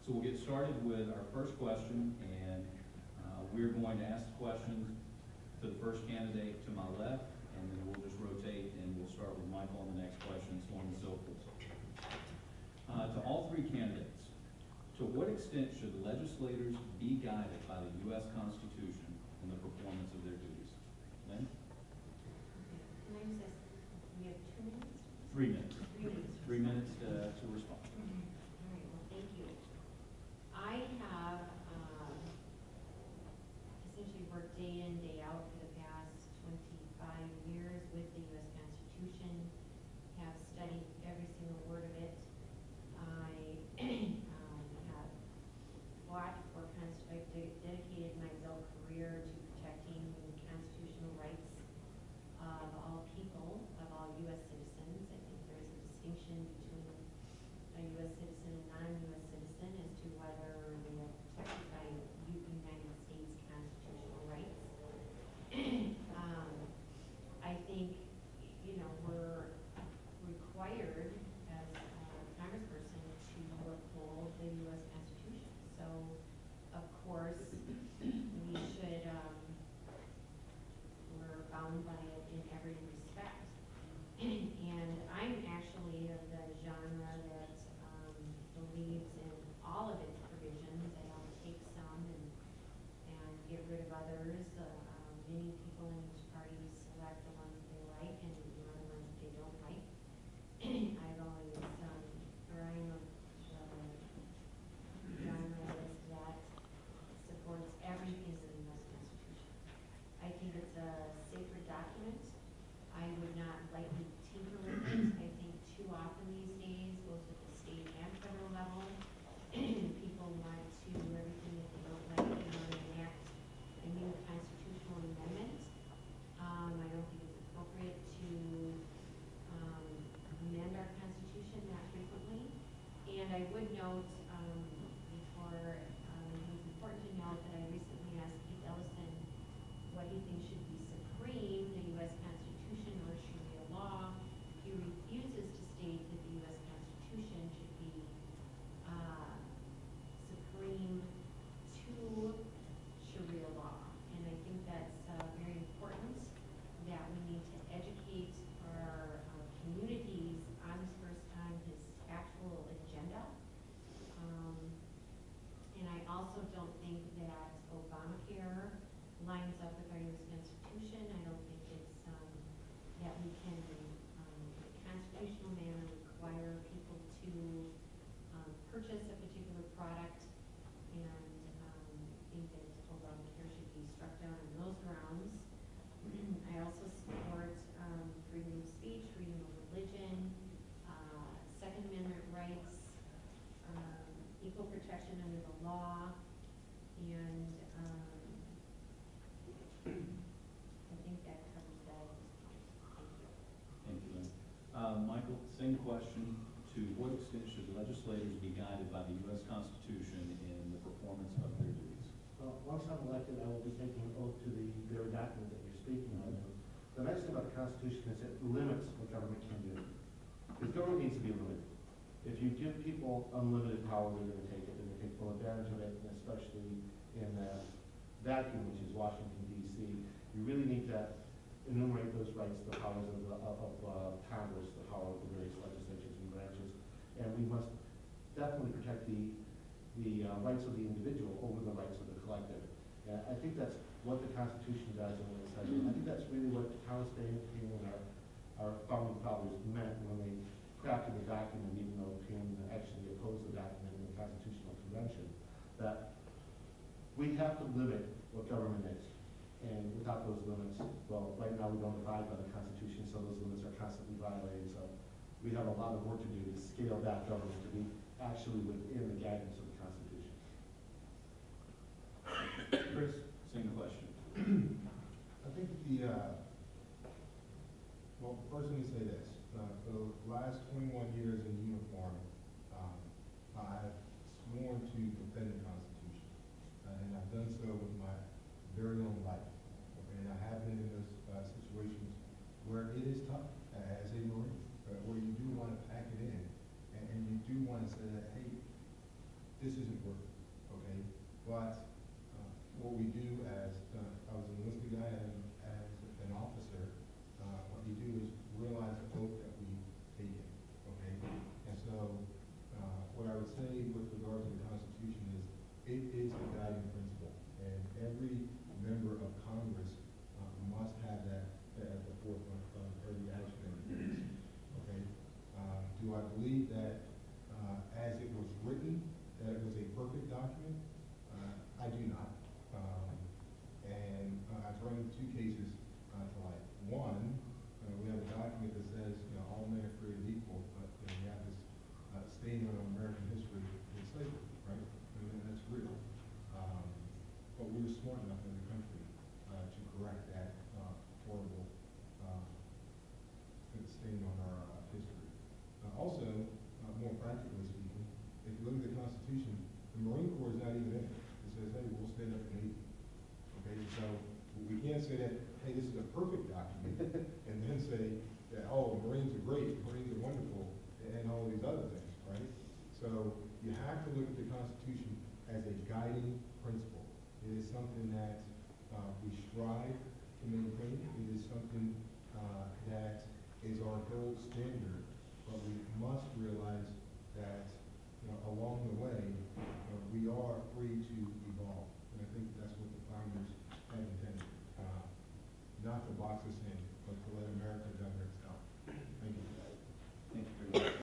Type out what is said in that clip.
So we'll get started with our first question, and we're going to ask the questions to the first candidate to my left, and then we'll just rotate, and we'll start with Michael on the next question, so on and so forth. To all three candidates, to what extent should legislators be guided by the U.S. Constitution in the performance of their duties? Lynn? Can I just ask, we have 2 minutes? 3 minutes. 3 minutes. 3 minutes to respond. All right, well, thank you. I have essentially worked day in, day out for the past 25 years with the U.S. Constitution, have studied every single word of it. I have fought for, I've dedicated my adult career to protecting the constitutional rights of all people, of all U.S. citizens. I think there's a distinction between a U.S. citizen and non-U.S. citizen as to whether they are protected by United States constitutional rights. I think, you know, we're required as a congressperson to uphold the U.S. Constitution. So, of course, we should, we're bound by it in every respect. And I'm actually of the genre that believes in all of its provisions. I don't take some and get rid of others. Many people in each party select the ones they like and ignore the ones that they don't like. I've always, or I'm of the genre that supports every piece of the U.S. Constitution. I think it's a sacred document. I would not lightly tinker with it. I think too often these days, both at the state and federal level, people want to do everything that they don't like in order to enact a new constitutional amendment. I don't think it's appropriate to amend our Constitution that frequently. And I would note, before, it was important to note that I recently asked Pete Ellison what he thinks should be supreme, the U.S. Constitution or Sharia law. He refuses to state that the U.S. Constitution should be supreme to Sharia law. And I think that's very important, that we need to educate our communities on this first time, his actual agenda. And I also don't think that Obamacare lines up with our U.S. Constitution. I don't think it's that we can, in a constitutional manner, require people to purchase a particular product, and think that Obamacare should be struck down on those grounds. I also support freedom of speech, freedom of religion, Second Amendment rights, equal protection under the law, and I think that covers that. Thank you, Lynn. Michael, same question. To what extent should legislators be guided by the U.S. Constitution in the performance of their duties? Well, once I'm elected, I will be taking an oath to the very document that you're speaking of. The nice thing about the Constitution is it limits what government can do. Because government needs to be limited. If you give people unlimited power, they're going to take it. They're going to take full advantage of it, and especially in that vacuum, which is Washington, D.C. You really need to enumerate those rights, the powers of Congress, the power of the various legislatures and branches. And we must definitely protect the rights of the individual over the rights of the collective. And I think that's what the Constitution does and what it says. And I think that's really what Thomas Paine and our founding fathers meant when they crafted the document, even though Paine actually opposed the document in the Constitutional Convention, that we have to limit what government is. And without those limits, well, right now we don't abide by the Constitution, so those limits are constantly violated. So we have a lot of work to do to scale that government to be actually within the guidance of the Constitution. Chris, same question. I think well, first let me say this. For the last 21 years in uniform, I've sworn to defend the Constitution. And I've done so with my very own life. And I have been in those situations where it is tough as a Marine, where you do want to pack it in, and you do want to say that, hey, this isn't working, okay? But what we do as, I was an enlisted guy and as an officer, what we do is realize the oath that we taken, okay? And so, what I would say with regard to the Constitution is, it is a guiding principle, and every member of Congress must have that at the forefront of every action that it takes, okay? Do I believe that, as it was written, that it was a perfect document? I do not. I've run two cases to light. One, we have a document that says, all men are created equal, but we have this statement of American history in slavery, right? And that's real. But we were smart enough in the country to correct that horrible stain on our history. Also, more practically speaking, if you look at the Constitution, the Marine Corps is not even in it. It says, hey, we'll stand up for Navy. Okay, so we can't say that, hey, this is a perfect document, and then say that, oh, Marines are great, Marines are wonderful, and all these other things, right? So you have to look at the Constitution as a guiding principle. It is something that we strive to maintain. It is something that is our gold standard, but we must realize that, along